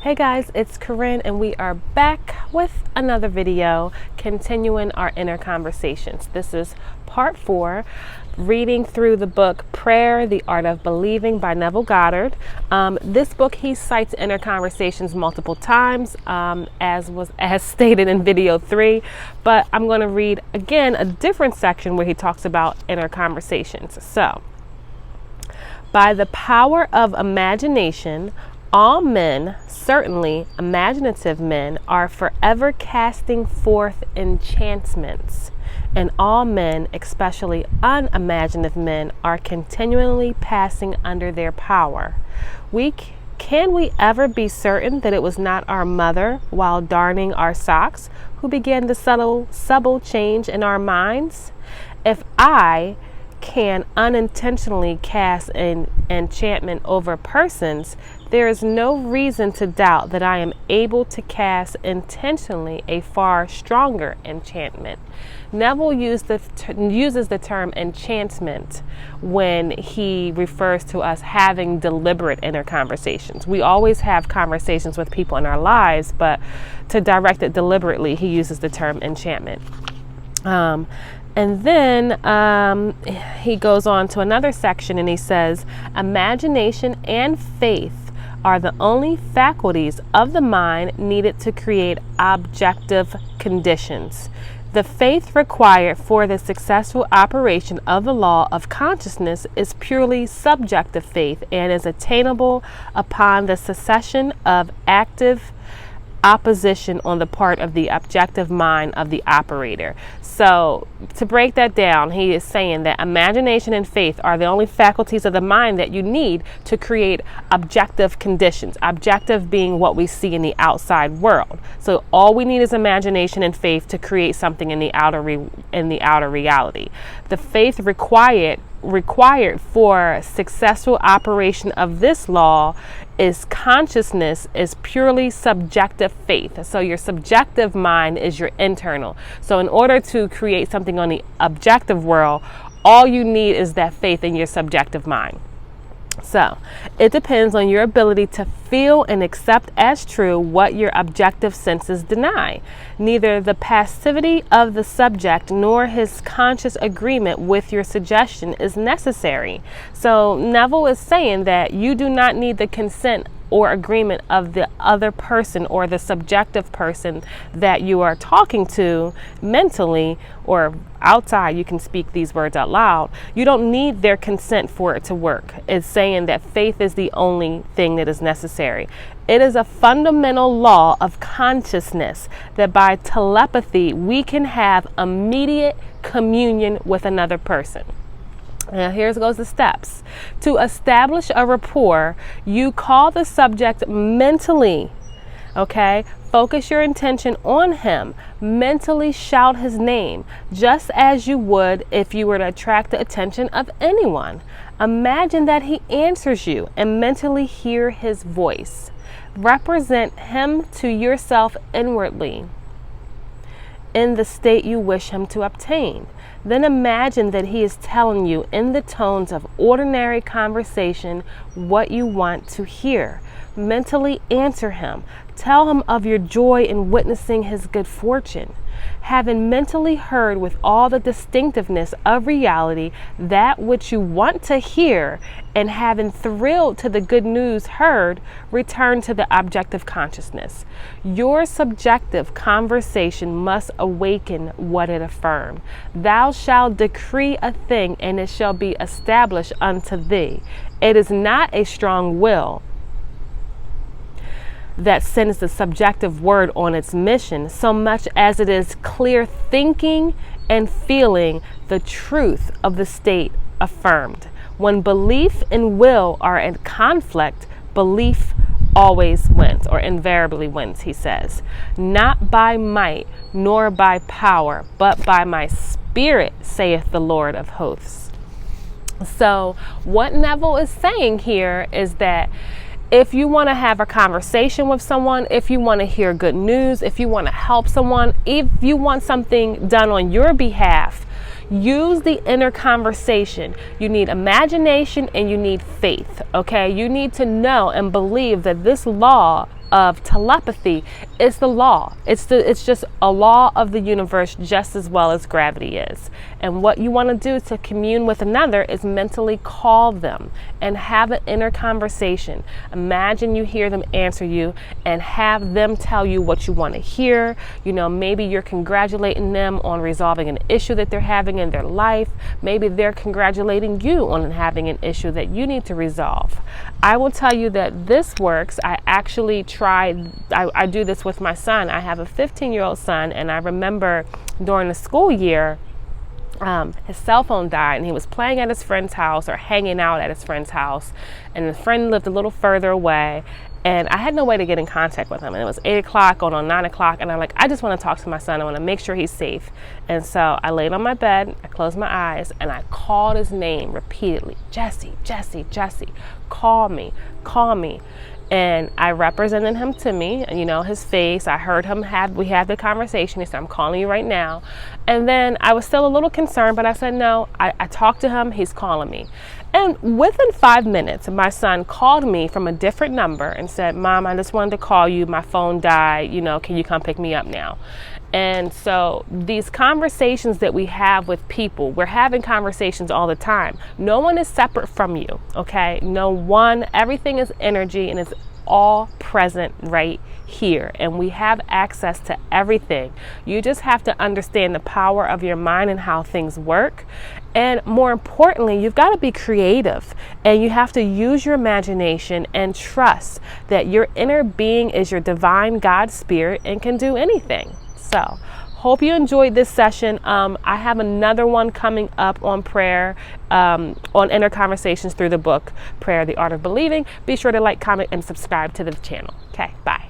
Hey guys, it's Koren and we are back with another video continuing our inner conversations. This is part 4, reading through the book Prayer, The Art of Believing by Neville Goddard. This book, he cites inner conversations multiple times, as stated in video 3, but I'm going to read again a different section where he talks about inner conversations. So, by the power of imagination, all men, certainly imaginative men, are forever casting forth enchantments, and all men, especially unimaginative men, are continually passing under their power. Can we ever be certain that it was not our mother, while darning our socks, who began the subtle change in our minds? If I can unintentionally cast an enchantment over persons, there is no reason to doubt that I am able to cast intentionally a far stronger enchantment. Neville uses the term enchantment when he refers to us having deliberate inner conversations. We always have conversations with people in our lives, but to direct it deliberately, he uses the term enchantment. And then he goes on to another section and he says, imagination and faith are the only faculties of the mind needed to create objective conditions. The faith required for the successful operation of the law of consciousness is purely subjective faith and is attainable upon the cessation of active opposition on the part of the objective mind of the operator. So to break that down, he is saying that imagination and faith are the only faculties of the mind that you need to create objective conditions, objective being what we see in the outside world. So all we need is imagination and faith to create something in the outer reality. The faith required for successful operation of this law is consciousness, is purely subjective faith. So your subjective mind is your internal. So in order to create something on the objective world, all you need is that faith in your subjective mind. So it depends on your ability to feel and accept as true what your objective senses deny. Neither the passivity of the subject nor his conscious agreement with your suggestion is necessary. So Neville is saying that you do not need the consent or agreement of the other person or the subjective person that you are talking to mentally or outside. You can speak these words out loud. You don't need their consent for it to work. It's saying that faith is the only thing that is necessary. It is a fundamental law of consciousness that by telepathy we can have immediate communion with another person. Now here goes the steps. To establish a rapport, you call the subject mentally, okay? Focus your intention on him. Mentally shout his name, just as you would if you were to attract the attention of anyone. Imagine that he answers you and mentally hear his voice. Represent him to yourself inwardly in the state you wish him to obtain. Then imagine that he is telling you in the tones of ordinary conversation what you want to hear. Mentally answer him. Tell him of your joy in witnessing his good fortune. Having mentally heard with all the distinctiveness of reality that which you want to hear, and having thrilled to the good news heard, return to the objective consciousness. Your subjective conversation must awaken what it affirms. Thou shalt decree a thing, and it shall be established unto thee. It is not a strong will that sends the subjective word on its mission, so much as it is clear thinking and feeling the truth of the state affirmed. When belief and will are in conflict, belief always wins, or invariably wins, he says. Not by might nor by power, but by my spirit, saith the Lord of hosts. So what Neville is saying here is that if you want to have a conversation with someone, if you want to hear good news, if you want to help someone, if you want something done on your behalf, use the inner conversation. You need imagination and you need faith, okay? You need to know and believe that this law of telepathy. It's the law. It's just a law of the universe, just as well as gravity is. And what you want to do to commune with another is mentally call them and have an inner conversation. Imagine you hear them answer you and have them tell you what you want to hear. You know, maybe you're congratulating them on resolving an issue that they're having in their life. Maybe they're congratulating you on having an issue that you need to resolve. I will tell you that this works. I actually tried, I do this with my son. I have a 15-year-old son, and I remember during the school year, his cell phone died, and he was playing at his friend's house or hanging out at his friend's house, and the friend lived a little further away, and I had no way to get in contact with him. And it was 8 o'clock, going on 9 o'clock, and I'm like, I just want to talk to my son. I want to make sure he's safe. And so I laid on my bed, I closed my eyes, and I called his name repeatedly. Jesse, Jesse, Jesse, call me, call me. And I represented him to me, you know, his face. I heard him we had the conversation. He said, I'm calling you right now. And then I was still a little concerned, but I said, no, I talked to him. He's calling me. And within 5 minutes, my son called me from a different number and said, Mom, I just wanted to call you. My phone died. You know, can you come pick me up now? And so these conversations that we have with people, we're having conversations all the time. No one is separate from you, okay? No one, everything is energy, and it's all present right here. And we have access to everything. You just have to understand the power of your mind and how things work. And more importantly, you've got to be creative, and you have to use your imagination and trust that your inner being is your divine God spirit and can do anything. So, hope you enjoyed this session. I have another one coming up on prayer, on inner conversations through the book, Prayer, the Art of Believing. Be sure to like, comment, and subscribe to the channel. Okay, bye.